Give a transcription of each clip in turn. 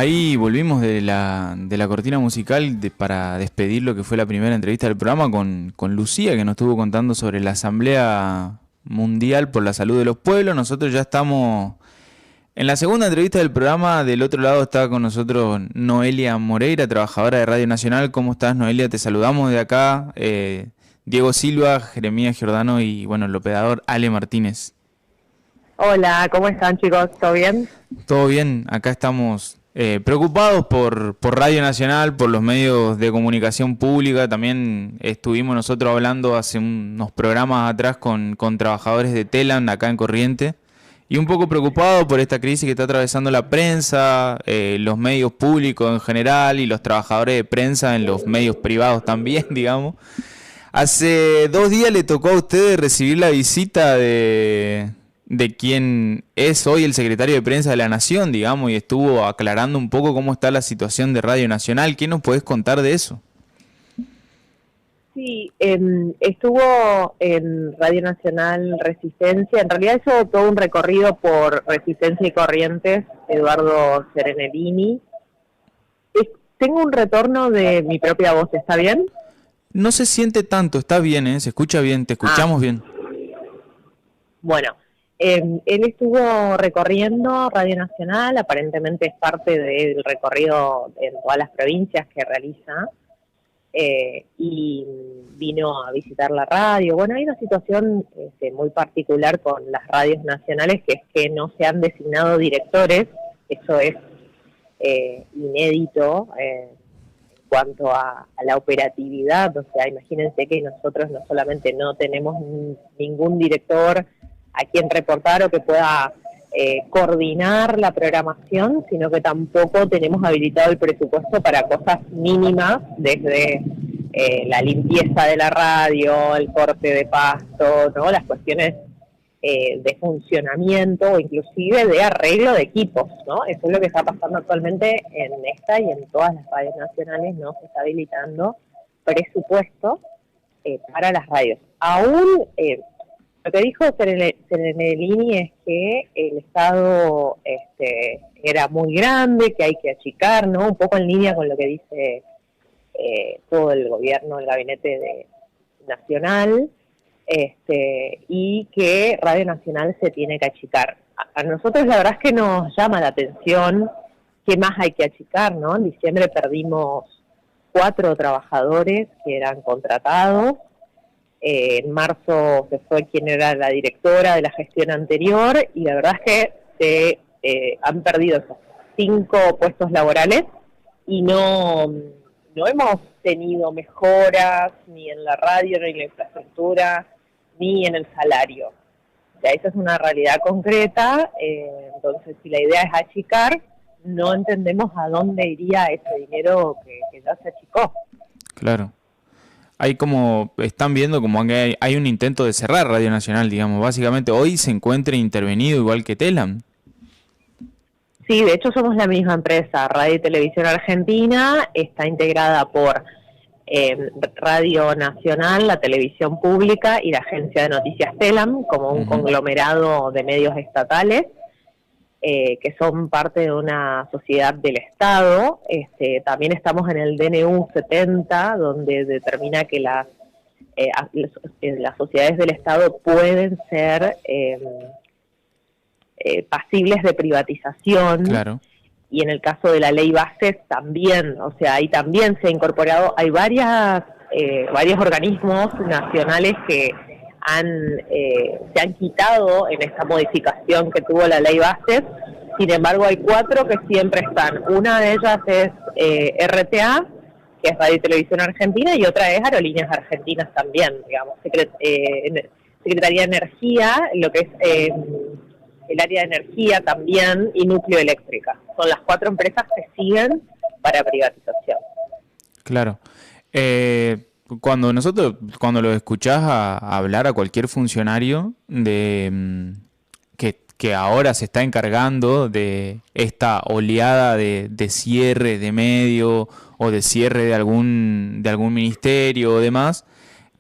Ahí volvimos de la cortina musical para despedir lo que fue la primera entrevista del programa con Lucía, que nos estuvo contando sobre la Asamblea Mundial por la Salud de los Pueblos. Nosotros ya estamos en la segunda entrevista del programa. Del otro lado está con nosotros Noelia Moreira, trabajadora de Radio Nacional. ¿Cómo estás, Noelia? Te saludamos de acá. Diego Silva, Jeremías Giordano y, bueno, el operador Ale Martínez. Hola, ¿cómo están, chicos? ¿Todo bien? Todo bien, acá estamos preocupados por Radio Nacional, por los medios de comunicación pública. También estuvimos nosotros hablando hace unos programas atrás con trabajadores de Telam acá en Corrientes, y un poco preocupados por esta crisis que está atravesando la prensa, los medios públicos en general y los trabajadores de prensa en los medios privados también, digamos. Hace 2 días le tocó a ustedes recibir la visita de quien es hoy el secretario de prensa de la Nación, digamos, y estuvo aclarando un poco cómo está la situación de Radio Nacional. ¿Qué nos podés contar de eso? Sí, estuvo en Radio Nacional Resistencia. En realidad hizo todo un recorrido por Resistencia y Corrientes, Eduardo Serenellini. Tengo un retorno de mi propia voz, ¿está bien? No se siente tanto, está bien, ¿eh? Se escucha bien, te escuchamos bien. Bueno, él estuvo recorriendo Radio Nacional, aparentemente es parte del recorrido en todas las provincias que realiza, y vino a visitar la radio. Bueno, hay una situación muy particular con las radios nacionales, que es que no se han designado directores. Eso es inédito en cuanto a la operatividad. O sea, imagínense que nosotros no solamente no tenemos ningún director a quien reportar o que pueda coordinar la programación, sino que tampoco tenemos habilitado el presupuesto para cosas mínimas, desde la limpieza de la radio, el corte de pasto, ¿no? Las cuestiones de funcionamiento o inclusive de arreglo de equipos, ¿no? Eso es lo que está pasando actualmente en esta y en todas las radios nacionales. No se está habilitando presupuesto para las radios. Aún lo que dijo Serenellini es que el Estado era muy grande, que hay que achicar, ¿no? Un poco en línea con lo que dice todo el gobierno, el gabinete nacional, y que Radio Nacional se tiene que achicar. A nosotros la verdad es que nos llama la atención qué más hay que achicar, ¿no? En diciembre perdimos 4 trabajadores que eran contratados. En marzo se fue quien era la directora de la gestión anterior, y la verdad es que se han perdido esos 5 puestos laborales y no hemos tenido mejoras ni en la radio, ni en la infraestructura, ni en el salario. O sea, esa es una realidad concreta. Entonces, si la idea es achicar, no entendemos a dónde iría ese dinero que ya se achicó. Claro. Hay como, están viendo como que hay un intento de cerrar Radio Nacional, digamos. Básicamente hoy se encuentra intervenido igual que Telam. Sí, de hecho somos la misma empresa. Radio y Televisión Argentina está integrada por Radio Nacional, la televisión pública y la agencia de noticias Telam, como un conglomerado de medios estatales, que son parte de una sociedad del Estado. También estamos en el DNU 70, donde determina que las sociedades del Estado pueden ser pasibles de privatización. Claro. Y en el caso de la ley Bases también, o sea, ahí también se ha incorporado, hay varios organismos nacionales que se han quitado en esta modificación que tuvo la ley Bases. Sin embargo, hay 4 que siempre están. Una de ellas es RTA, que es Radio y Televisión Argentina, y otra es Aerolíneas Argentinas también, digamos, Secretaría de Energía, lo que es el área de energía también, y Núcleo Eléctrica. Son las 4 empresas que siguen para privatización. Claro. Cuando lo escuchás a hablar a cualquier funcionario de que ahora se está encargando de esta oleada de cierre de medio o de cierre de algún ministerio o demás,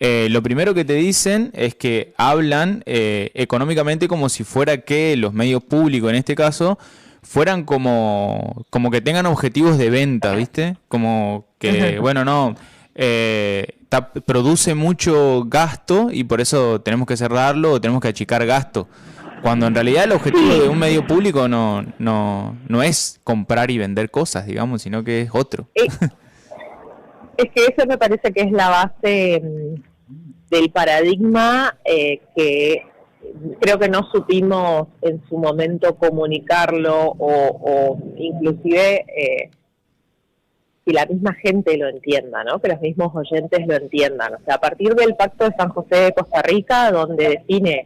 lo primero que te dicen es que hablan económicamente como si fuera que los medios públicos en este caso fueran como que tengan objetivos de venta, ¿viste? Como que, bueno, no, produce mucho gasto y por eso tenemos que cerrarlo o tenemos que achicar gasto. Cuando en realidad el objetivo de Sí, un medio público no es comprar y vender cosas, digamos, sino que es otro. eh, es que eso me parece que es la base del paradigma que creo que no supimos en su momento comunicarlo o inclusive que la misma gente lo entienda, ¿no? Que los mismos oyentes lo entiendan. O sea, a partir del Pacto de San José de Costa Rica, donde define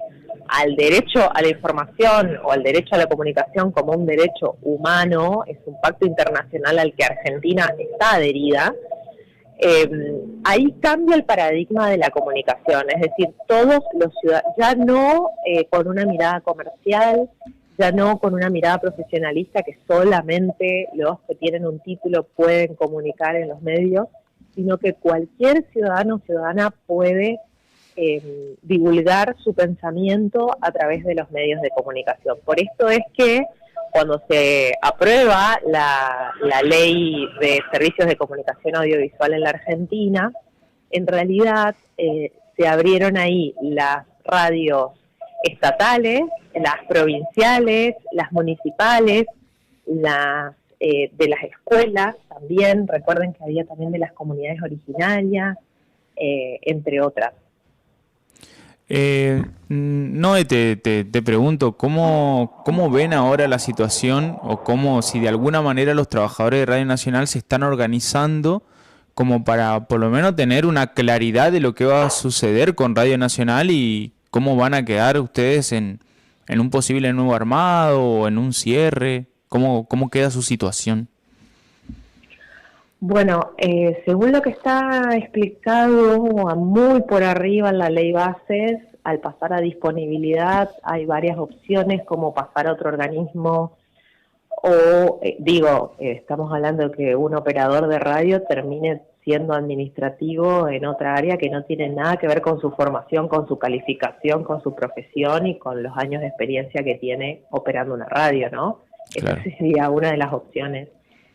al derecho a la información o al derecho a la comunicación como un derecho humano, es un pacto internacional al que Argentina está adherida. Ahí cambia el paradigma de la comunicación, es decir, todos los ciudadanos, ya no con una mirada comercial, ya no con una mirada profesionalista que solamente los que tienen un título pueden comunicar en los medios, sino que cualquier ciudadano o ciudadana puede divulgar su pensamiento a través de los medios de comunicación. Por esto es que cuando se aprueba la ley de servicios de comunicación audiovisual en la Argentina, en realidad se abrieron ahí las radios estatales, las provinciales, las municipales, las de las escuelas también, recuerden que había también de las comunidades originarias, entre otras. No, te pregunto, ¿cómo ven ahora la situación o cómo, si de alguna manera los trabajadores de Radio Nacional se están organizando como para por lo menos tener una claridad de lo que va a suceder con Radio Nacional y cómo van a quedar ustedes en un posible nuevo armado o en un cierre? ¿Cómo queda su situación? Bueno, según lo que está explicado muy por arriba en la ley bases, al pasar a disponibilidad hay varias opciones como pasar a otro organismo o, estamos hablando de que un operador de radio termine siendo administrativo en otra área que no tiene nada que ver con su formación, con su calificación, con su profesión y con los años de experiencia que tiene operando una radio, ¿no? Esa Claro. sería una de las opciones.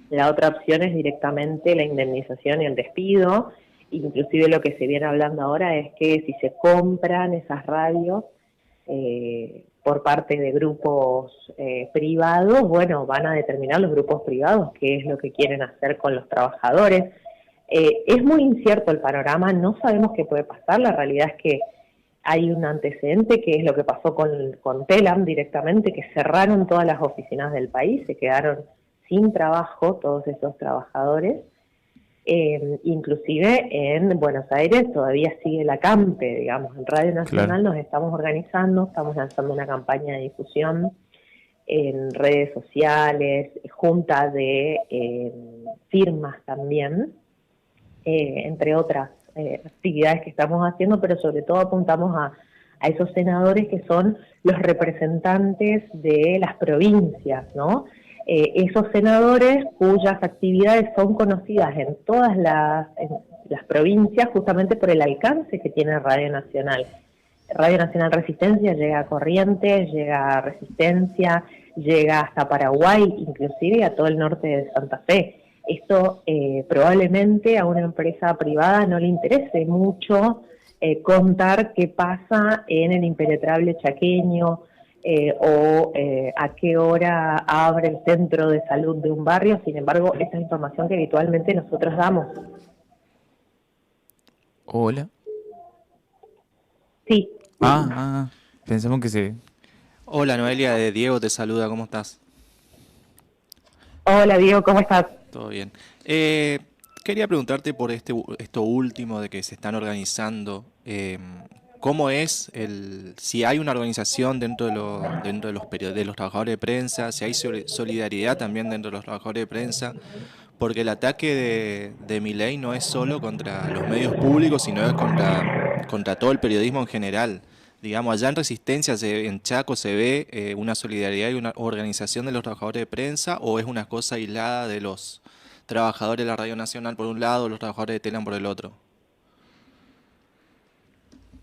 La otra opción es directamente la indemnización y el despido. Inclusive lo que se viene hablando ahora es que si se compran esas radios por parte de grupos privados, bueno, van a determinar los grupos privados qué es lo que quieren hacer con los trabajadores. Es muy incierto el panorama, no sabemos qué puede pasar. La realidad es que hay un antecedente que es lo que pasó con Telam directamente, que cerraron todas las oficinas del país, se quedaron sin trabajo todos esos trabajadores. Inclusive en Buenos Aires todavía sigue la CAMPE, digamos, en Radio Nacional Claro. nos estamos organizando, estamos lanzando una campaña de difusión en redes sociales, junta de firmas también, entre otras actividades que estamos haciendo, pero sobre todo apuntamos a esos senadores que son los representantes de las provincias, ¿no? Esos senadores cuyas actividades son conocidas en todas las provincias justamente por el alcance que tiene Radio Nacional. Radio Nacional Resistencia llega a Corrientes, llega a Resistencia, llega hasta Paraguay, inclusive a todo el norte de Santa Fe. Esto probablemente a una empresa privada no le interese mucho contar qué pasa en el impenetrable chaqueño, a qué hora abre el centro de salud de un barrio. Sin embargo, esa es información que habitualmente nosotros damos. Hola. Sí. Pensamos que se... Hola Noelia, de Diego te saluda, ¿cómo estás? Hola Diego, ¿cómo estás? Todo bien. Quería preguntarte por esto último de que se están organizando. ¿Cómo es si hay una organización dentro de de los trabajadores de prensa, si hay solidaridad también dentro de los trabajadores de prensa? Porque el ataque de Milei no es solo contra los medios públicos, sino es contra todo el periodismo en general. Digamos, allá en Resistencia, en Chaco, ¿se ve una solidaridad y una organización de los trabajadores de prensa o es una cosa aislada de los trabajadores de la Radio Nacional por un lado, los trabajadores de Telam por el otro?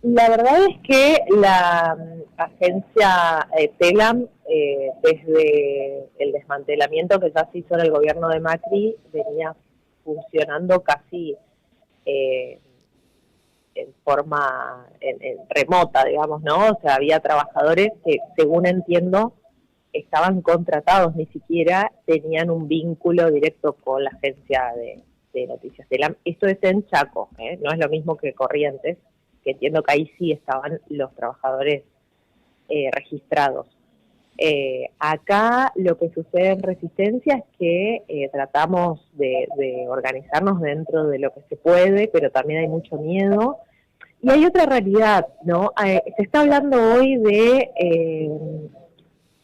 La verdad es que la agencia TELAM, desde el desmantelamiento que ya se hizo en el gobierno de Macri, venía funcionando casi eh, en forma en remota, digamos, ¿no? O sea, había trabajadores que, según entiendo, estaban contratados, ni siquiera tenían un vínculo directo con la agencia de noticias TELAM. Esto es en Chaco, no es lo mismo que Corrientes, que entiendo que ahí sí estaban los trabajadores registrados. Acá lo que sucede en Resistencia es que tratamos de organizarnos dentro de lo que se puede, pero también hay mucho miedo. Y hay otra realidad, ¿no? Se está hablando hoy de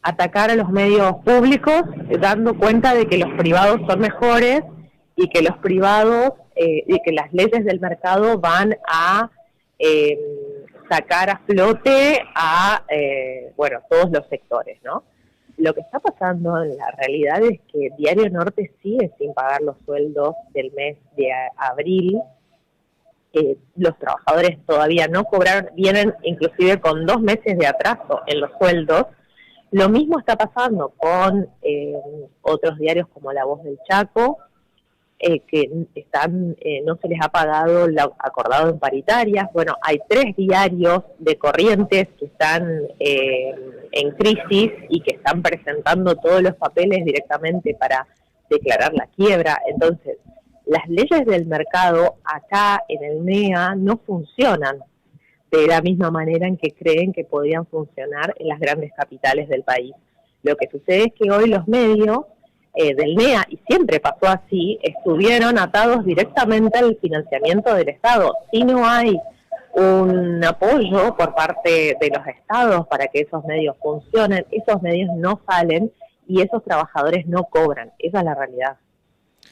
atacar a los medios públicos, dando cuenta de que los privados son mejores y que los privados y que las leyes del mercado van a sacar a flote a todos los sectores, ¿no? Lo que está pasando en la realidad es que Diario Norte sigue sin pagar los sueldos del mes de abril. Los trabajadores todavía no cobraron, vienen inclusive con 2 meses de atraso en los sueldos. Lo mismo está pasando con otros diarios como La Voz del Chaco, que están no se les ha pagado lo acordado en paritarias. Bueno, hay 3 diarios de Corrientes que están en crisis y que están presentando todos los papeles directamente para declarar la quiebra. Entonces, las leyes del mercado acá en el NEA no funcionan de la misma manera en que creen que podrían funcionar en las grandes capitales del país. Lo que sucede es que hoy los medios del NEA, y siempre pasó así, estuvieron atados directamente al financiamiento del Estado. Si no hay un apoyo por parte de los estados para que esos medios funcionen, esos medios no salen y esos trabajadores no cobran. Esa es la realidad.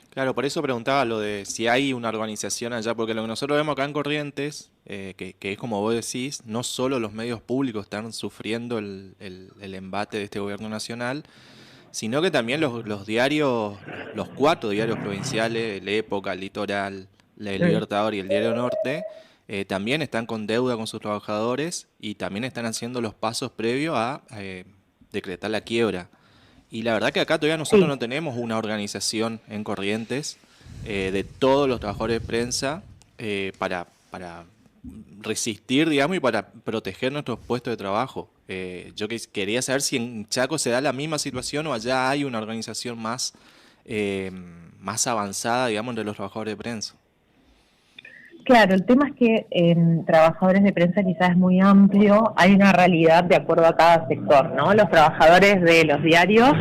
Claro, por eso preguntaba lo de si hay una organización allá, porque lo que nosotros vemos acá en Corrientes, que es como vos decís, no solo los medios públicos están sufriendo el embate de este gobierno nacional, sino que también los diarios, los 4 diarios provinciales, La Época, El Litoral, La Libertador y el Diario Norte, también están con deuda con sus trabajadores y también están haciendo los pasos previos a decretar la quiebra. Y la verdad que acá todavía nosotros no tenemos una organización en Corrientes de todos los trabajadores de prensa para resistir, digamos, y para proteger nuestros puestos de trabajo. Yo quería saber si en Chaco se da la misma situación o allá hay una organización más avanzada, digamos, de los trabajadores de prensa. Claro, el tema es que en trabajadores de prensa quizás es muy amplio, hay una realidad de acuerdo a cada sector, ¿no? Los trabajadores de los diarios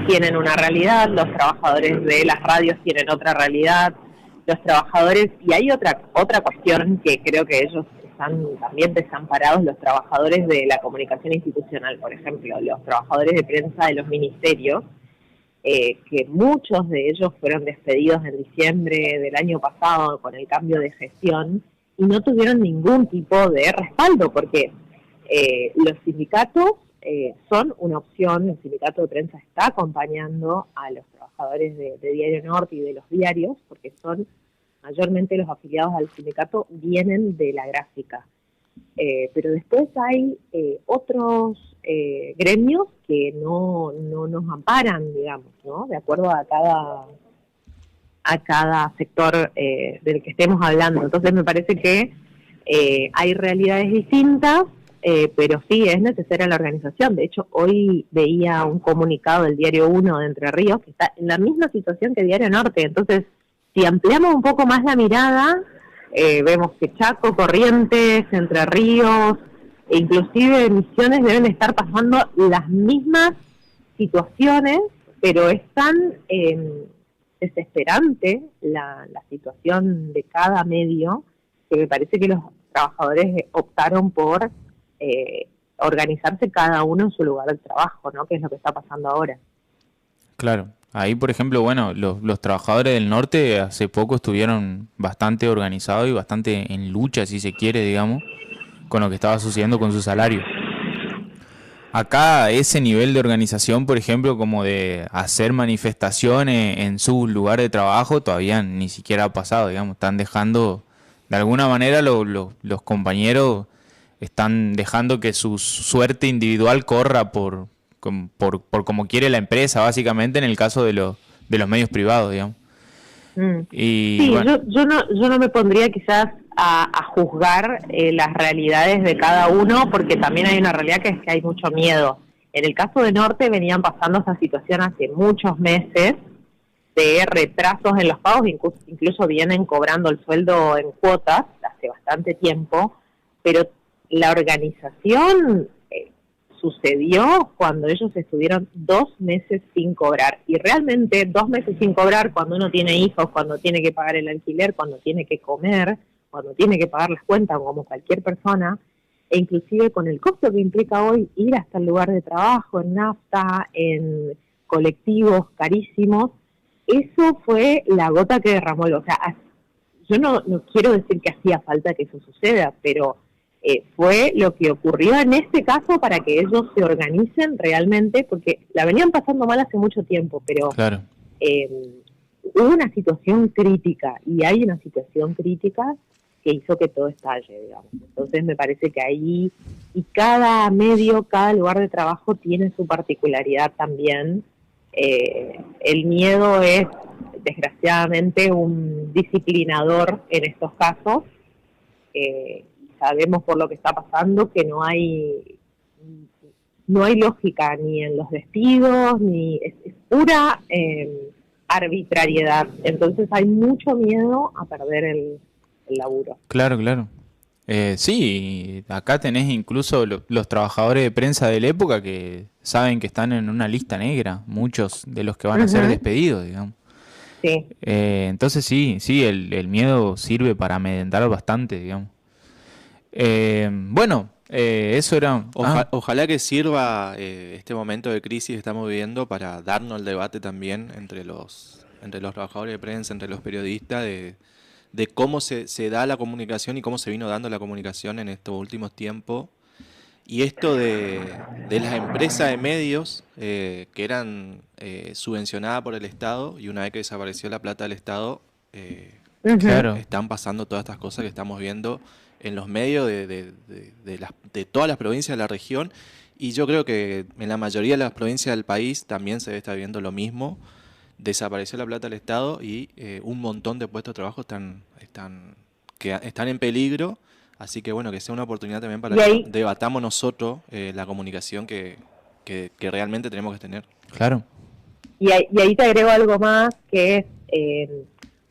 tienen una realidad, los trabajadores de las radios tienen otra realidad, los trabajadores, y hay otra cuestión que creo que ellos están también desamparados, los trabajadores de la comunicación institucional, por ejemplo, los trabajadores de prensa de los ministerios, que muchos de ellos fueron despedidos en diciembre del año pasado con el cambio de gestión y no tuvieron ningún tipo de respaldo, porque los sindicatos son una opción. El sindicato de prensa está acompañando a los trabajadores de Diario Norte y de los diarios, porque son mayormente los afiliados al sindicato vienen de la gráfica. Pero después hay otros gremios que no nos amparan, digamos, ¿no? De acuerdo a cada sector del que estemos hablando. Entonces me parece que hay realidades distintas, pero sí es necesaria la organización. De hecho, hoy veía un comunicado del Diario 1 de Entre Ríos que está en la misma situación que Diario Norte. Entonces, si ampliamos un poco más la mirada, vemos que Chaco, Corrientes, Entre Ríos, e inclusive Misiones deben estar pasando las mismas situaciones, pero es tan desesperante la situación de cada medio que me parece que los trabajadores optaron por organizarse cada uno en su lugar de trabajo, ¿no? Que es lo que está pasando ahora. Claro. Ahí, por ejemplo, bueno, los trabajadores del norte hace poco estuvieron bastante organizados y bastante en lucha, si se quiere, digamos, con lo que estaba sucediendo con su salario. Acá ese nivel de organización, por ejemplo, como de hacer manifestaciones en su lugar de trabajo, todavía ni siquiera ha pasado, digamos. Están dejando, de alguna manera, los compañeros están dejando que su suerte individual corra por como quiere la empresa, básicamente, en el caso de los medios privados, digamos. Y, sí, bueno, yo no me pondría quizás a juzgar las realidades de cada uno, porque también hay una realidad que es que hay mucho miedo. En el caso de Norte venían pasando esa situación hace muchos meses de retrasos en los pagos, incluso vienen cobrando el sueldo en cuotas hace bastante tiempo, pero la organización sucedió cuando ellos estuvieron 2 meses sin cobrar. Y realmente 2 meses sin cobrar, cuando uno tiene hijos, cuando tiene que pagar el alquiler, cuando tiene que comer, cuando tiene que pagar las cuentas, como cualquier persona, e inclusive con el costo que implica hoy ir hasta el lugar de trabajo, en nafta, en colectivos carísimos, eso fue la gota que derramó el... O sea, yo no quiero decir que hacía falta que eso suceda, pero fue lo que ocurrió en este caso para que ellos se organicen realmente, porque la venían pasando mal hace mucho tiempo, pero claro. Hubo una situación crítica, y hay una situación crítica que hizo que todo estalle, digamos. Entonces me parece que ahí, y cada medio, cada lugar de trabajo tiene su particularidad también. El miedo es, desgraciadamente, un disciplinador en estos casos. Sabemos por lo que está pasando que no hay lógica ni en los despidos, ni es pura arbitrariedad. Entonces hay mucho miedo a perder el laburo. Claro, claro. Sí, acá tenés incluso los trabajadores de prensa de la época que saben que están en una lista negra, muchos de los que van a ser despedidos, digamos. Sí. Entonces sí, el miedo sirve para amedrentar bastante, digamos. Bueno, eso era... Ojalá que sirva este momento de crisis que estamos viviendo para darnos el debate también entre los trabajadores de prensa, entre los periodistas, de cómo se da la comunicación y cómo se vino dando la comunicación en estos últimos tiempos. Y esto de las empresas de medios que eran subvencionadas por el Estado, y una vez que desapareció la plata del Estado, claro, están pasando todas estas cosas que estamos viendo en los medios de todas las provincias de la región, y yo creo que en la mayoría de las provincias del país también se está viendo lo mismo. Desapareció la plata del Estado y un montón de puestos de trabajo están en peligro, así que bueno, que sea una oportunidad también para que debatamos nosotros la comunicación que realmente tenemos que tener. Claro. Y ahí te agrego algo más, que es...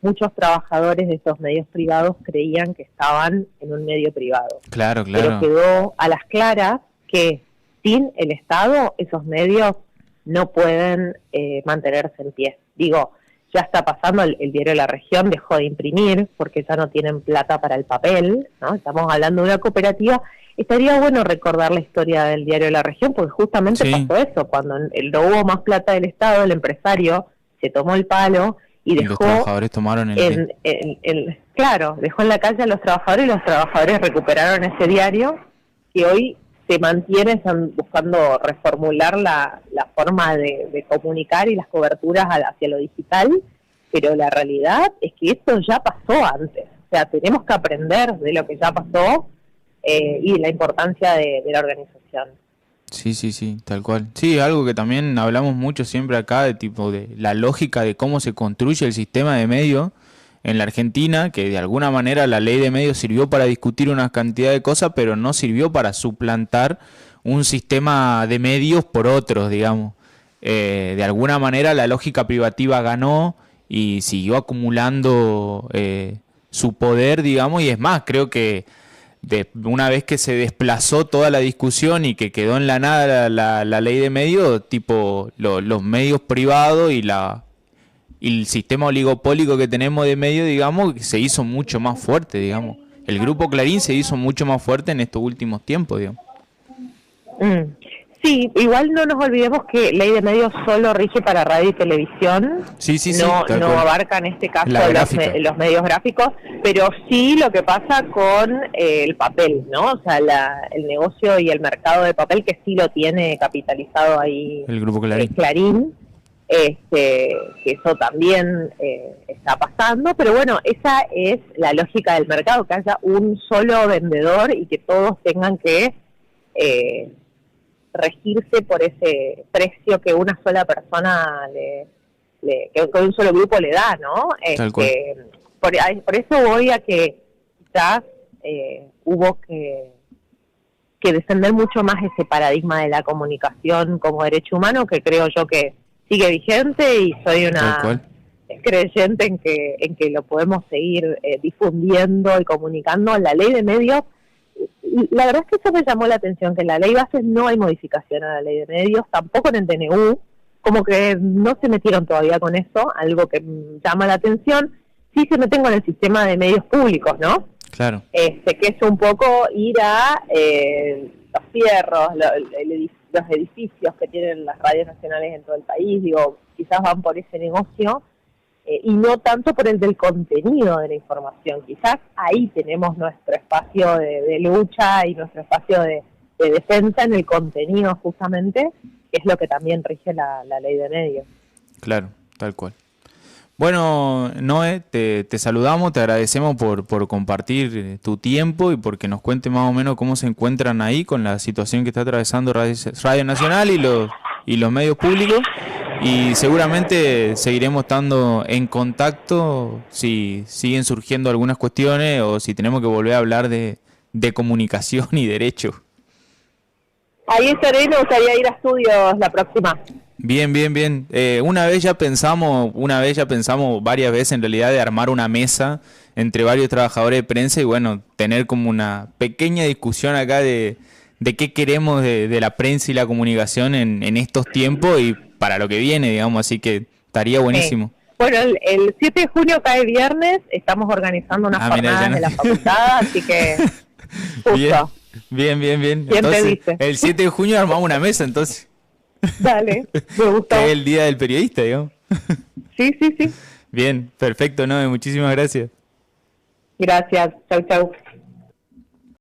muchos trabajadores de estos medios privados creían que estaban en un medio privado. Claro. Pero quedó a las claras que sin el Estado esos medios no pueden mantenerse en pie. Digo, ya está pasando, el diario La Región dejó de imprimir porque ya no tienen plata para el papel, ¿no? Estamos hablando de una cooperativa. Estaría bueno recordar la historia del diario La Región, porque justamente pasó eso, cuando no hubo más plata del Estado, el empresario se tomó el palo y dejó... Los trabajadores tomaron claro, dejó en la calle a los trabajadores, y los trabajadores recuperaron ese diario, que hoy se mantiene, están buscando reformular la forma de comunicar y las coberturas hacia lo digital, pero la realidad es que esto ya pasó antes. O sea, tenemos que aprender de lo que ya pasó y la importancia de la organización. Sí, tal cual. Sí, algo que también hablamos mucho siempre acá, de tipo de la lógica de cómo se construye el sistema de medios en la Argentina, que de alguna manera la ley de medios sirvió para discutir una cantidad de cosas, pero no sirvió para suplantar un sistema de medios por otros, digamos. De alguna manera la lógica privativa ganó y siguió acumulando su poder, digamos, y es más, creo que una vez que se desplazó toda la discusión y que quedó en la nada la ley de medios, tipo los medios privados y el sistema oligopólico que tenemos de medios, digamos, se hizo mucho más fuerte, digamos. El grupo Clarín se hizo mucho más fuerte en estos últimos tiempos, digamos. Sí, igual no nos olvidemos que ley de medios solo rige para radio y televisión. Sí, no abarca en este caso los medios gráficos, pero sí lo que pasa con el papel, ¿no? O sea, el negocio y el mercado de papel, que sí lo tiene capitalizado ahí el grupo Clarín. Clarín. que eso también está pasando, pero bueno, esa es la lógica del mercado, que haya un solo vendedor y que todos tengan que regirse por ese precio que una sola persona que un solo grupo le da, ¿no? Por eso voy a que quizás hubo que defender mucho más ese paradigma de la comunicación como derecho humano, que creo yo que sigue vigente, y soy una creyente en que lo podemos seguir difundiendo y comunicando. La ley de medios, la verdad es que eso me llamó la atención, que en la ley base no hay modificación a la ley de medios, tampoco en el DNU, como que no se metieron todavía con eso, algo que llama la atención. Sí se meten con el sistema de medios públicos, ¿no? Claro. Que es un poco ir a los fierros, los edificios que tienen las radios nacionales en todo el país, digo, quizás van por ese negocio, y no tanto por el del contenido de la información. Quizás ahí tenemos nuestro espacio de lucha y nuestro espacio de defensa en el contenido, justamente, que es lo que también rige la ley de medios. Claro, tal cual. Bueno, Noé, te saludamos, te agradecemos por compartir tu tiempo y porque nos cuente más o menos cómo se encuentran ahí con la situación que está atravesando Radio Nacional y los medios públicos, y seguramente seguiremos estando en contacto si siguen surgiendo algunas cuestiones o si tenemos que volver a hablar de comunicación y derecho. Ahí estaré, me gustaría ir a estudios la próxima. Bien. Una vez ya pensamos varias veces en realidad de armar una mesa entre varios trabajadores de prensa y bueno, tener como una pequeña discusión acá de qué queremos de la prensa y la comunicación en estos tiempos y para lo que viene, digamos, así que estaría buenísimo. Sí. Bueno, el 7 de junio cae viernes, estamos organizando unas jornadas de la facultad, así que justo. Bien. ¿Quién Entonces, te dice? el 7 de junio armamos una mesa, entonces. Dale, me gustó. Que es el día del periodista, digamos. Sí. Bien, perfecto, Noé, muchísimas gracias. Gracias, chau.